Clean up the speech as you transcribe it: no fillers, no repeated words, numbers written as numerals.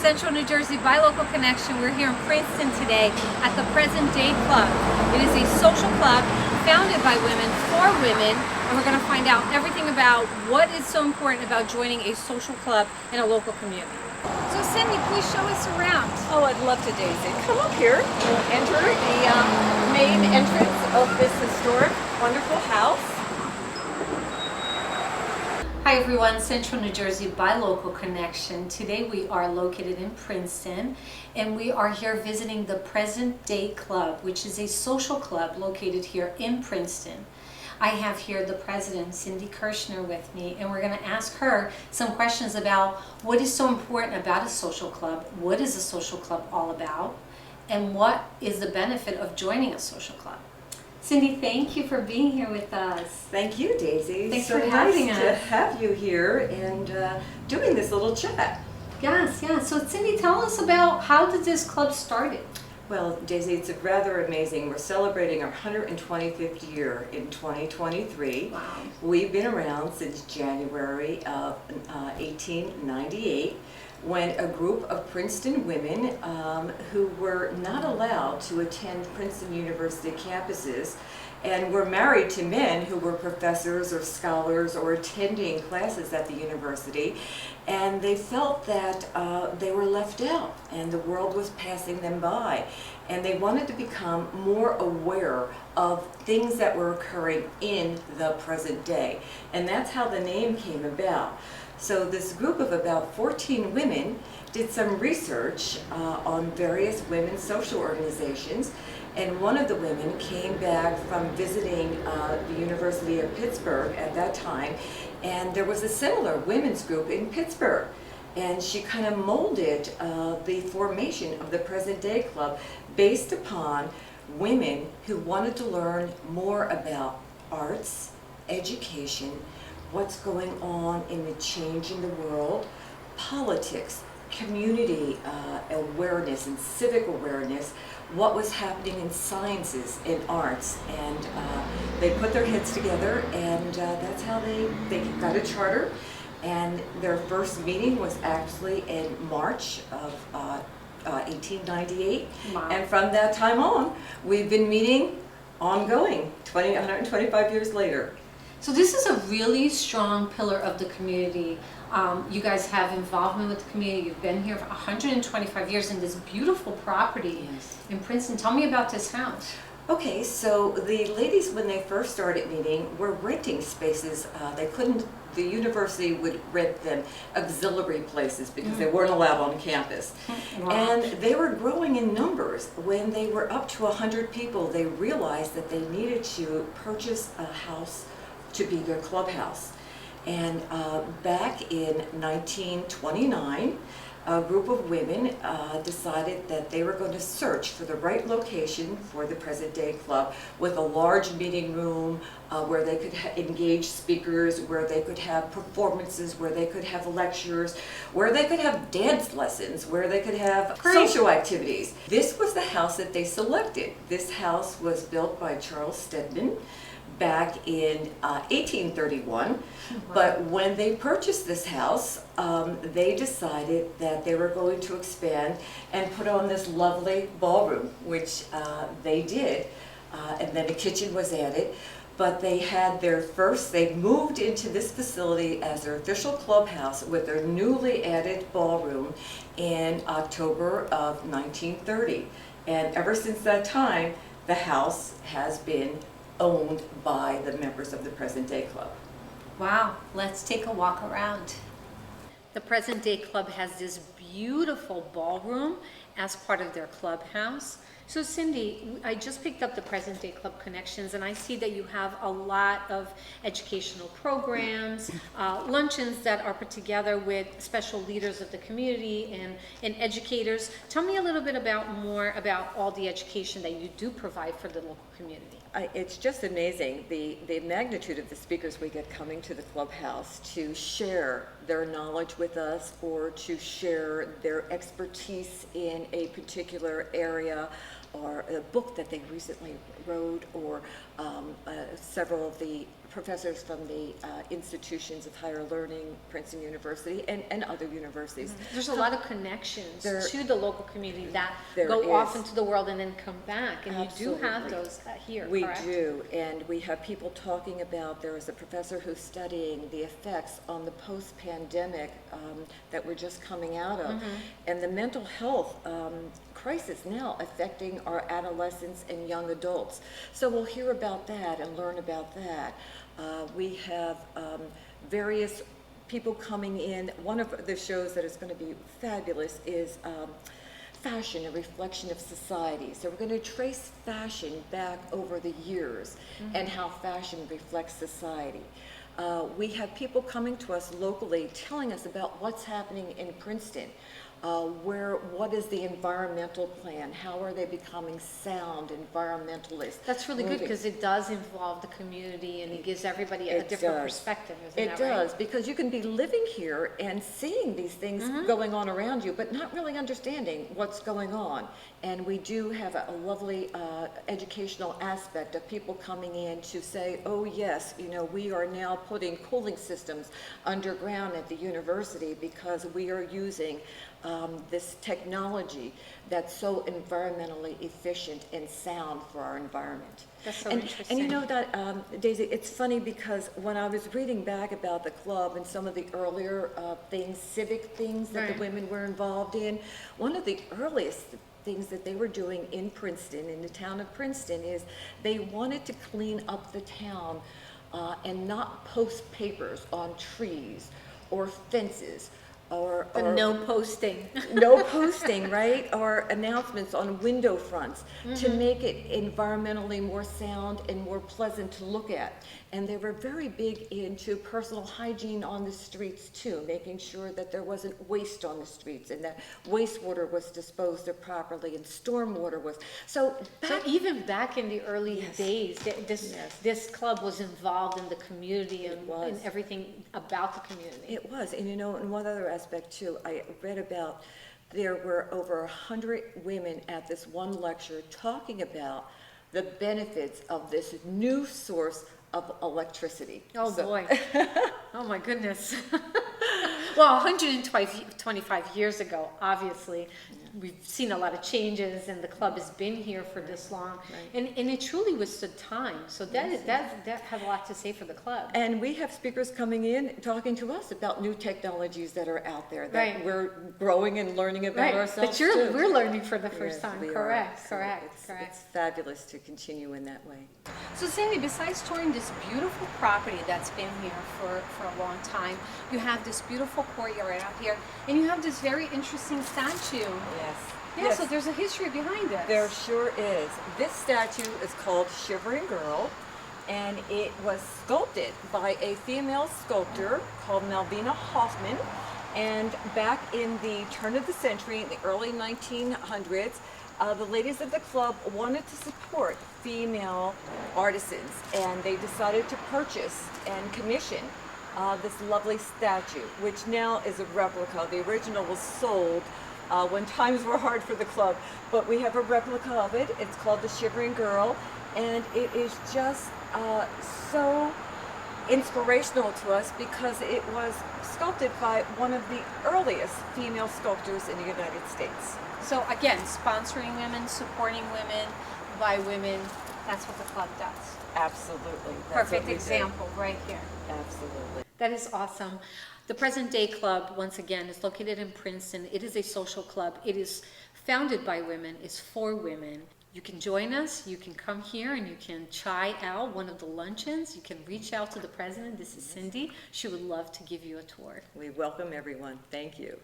Central New Jersey Buy Local Connection. We're here in Princeton today at the Present Day Club. It is a social club founded by women for women, and we're going to find out everything about what is so important about joining a social club in a local community. So Cindy, please show us around. Oh, I'd love to, Daisy. Come up here and enter the main entrance of this historic, wonderful house. Hi everyone, Central New Jersey Buy Local Connection. Today we are located in Princeton and we are here visiting the Present Day Club, which is a social club located here in Princeton. I have here the president, Cindy Kirshner, with me, and we're going to ask her some questions about what is so important about a social club, what is a social club all about, and what is the benefit of joining a social club. Cindy, thank you for being here with us. Thank you, Daisy. Thanks so for having nice us. to have you here and doing this little chat. Yes. So Cindy, tell us about how did this club started? Well, Daisy, it's rather amazing. We're celebrating our 125th year in 2023. Wow. We've been around since January of 1898. When a group of Princeton women who were not allowed to attend Princeton University campuses and were married to men who were professors or scholars or attending classes at the university, and they felt that they were left out and the world was passing them by, and they wanted to become more aware of things that were occurring in the present day, and that's how the name came about. So this group of about 14 women did some research on various women's social organizations, and one of the women came back from visiting the University of Pittsburgh at that time, and there was a similar women's group in Pittsburgh, and she kind of molded the formation of the Present Day Club based upon women who wanted to learn more about arts, education, what's going on in the change in the world, politics, community awareness and civic awareness, what was happening in sciences and arts, and they put their heads together, and that's how they got a charter. And their first meeting was actually in March of 1898. Wow. And from that time on, we've been meeting ongoing 125 years later. So this is a really strong pillar of the community. You guys have involvement with the community. You've been here for 125 years in this beautiful property in Princeton. Tell me about this house. Okay, so the ladies, when they first started meeting, were renting spaces. The university would rent them auxiliary places because they weren't allowed on campus. Wow. And they were growing in numbers. When they were up to 100 people, they realized that they needed to purchase a house to be their clubhouse. And back in 1929, a group of women decided that they were going to search for the right location for the Present Day Club, with a large meeting room where they could engage speakers, where they could have performances, where they could have lectures, where they could have dance lessons, where they could have social activities. This was the house that they selected. This house was built by Charles Stedman back in 1831, but when they purchased this house, they decided that they were going to expand and put on this lovely ballroom, which they did, and then a kitchen was added. But they had they moved into this facility as their official clubhouse with their newly added ballroom in October of 1930. And ever since that time, the house has been owned by the members of the Present Day Club. Wow, let's take a walk around. The Present Day Club has this beautiful ballroom as part of their clubhouse. So Cindy, I just picked up the Present Day Club Connections, and I see that you have a lot of educational programs, luncheons that are put together with special leaders of the community and educators. Tell me a little bit more about all the education that you do provide for the local community. It's just amazing, the magnitude of the speakers we get coming to the clubhouse to share their knowledge with us or to share their expertise in a particular area, or a book that they recently wrote, or several of the professors from the institutions of higher learning, Princeton University, and other universities. There's a lot of connections There- to the local community that There go off is. into the world and then come back, and you do have Absolutely. those here, We correct? do, and we have people talking about, there is a professor who's studying the effects on the post-pandemic that we're just coming out of, and the mental health crisis now affecting our adolescents and young adults. So we'll hear about that and learn about that. We have various people coming in. One of the shows that is going to be fabulous is fashion, a reflection of society. So we're going to trace fashion back over the years and how fashion reflects society. We have people coming to us locally telling us about what's happening in Princeton. What is the environmental plan? How are they becoming sound environmentalists? That's really good Moving. because it does involve the community and it gives everybody a It different does. perspective, isn't It that does, right? because you can be living here and seeing these things going on around you, but not really understanding what's going on. And we do have a lovely educational aspect of people coming in to say, oh yes, we are now putting cooling systems underground at the university because we are using this technology that's so environmentally efficient and sound for our environment. That's so And interesting. you know that, Daisy, it's funny because when I was reading back about the club and some of the earlier things, civic things that Right. the women were involved in, one of the earliest things that they were doing in Princeton, in the town of Princeton, is they wanted to clean up the town and not post papers on trees or fences or No posting. no posting, right? Or announcements on window fronts to make it environmentally more sound and more pleasant to look at. And they were very big into personal hygiene on the streets too, making sure that there wasn't waste on the streets and that wastewater was disposed of properly and stormwater was. So So even back in the early Yes. days, Yes. this club was involved in the community and was. everything about the community. it was, and and one other aspect too, I read about, there were over 100 women at this one lecture talking about the benefits of this new source of electricity. Oh So- boy. Oh my goodness. Well, 125 years ago, obviously, we've seen a lot of changes and the club has been here for this long. Right. And it truly withstood time. So that had a lot to say for the club. And we have speakers coming in talking to us about new technologies that are out there that Right. we're growing and learning about Right, ourselves but too. we're learning for the first Yes, time. we are. Correct, So correct, it's correct. fabulous to continue in that way. So Sandy, besides touring this beautiful property that's been here for a long time, you have this beautiful courtyard out here, and you have this very interesting statue. Yes. Yeah, so there's a history behind it. There sure is. This statue is called Shivering Girl, and it was sculpted by a female sculptor called Malvina Hoffman. And back in the turn of the century, in the early 1900s, the ladies of the club wanted to support female artisans, and they decided to purchase and commission this lovely statue, which now is a replica. The original was sold when times were hard for the club, but we have a replica of it. It's called the Shivering Girl, and it is just so inspirational to us because it was sculpted by one of the earliest female sculptors in the United States. So again, sponsoring women, supporting women, by women, that's what the club does. Absolutely. That's what Perfect we do. example right here. Absolutely. That is awesome. The Present Day Club, once again, is located in Princeton. It is a social club. It is founded by women, is for women. You can join us. You can come here and you can try out one of the luncheons. You can reach out to the president. This is Cindy. She would love to give you a tour. We welcome everyone. Thank you.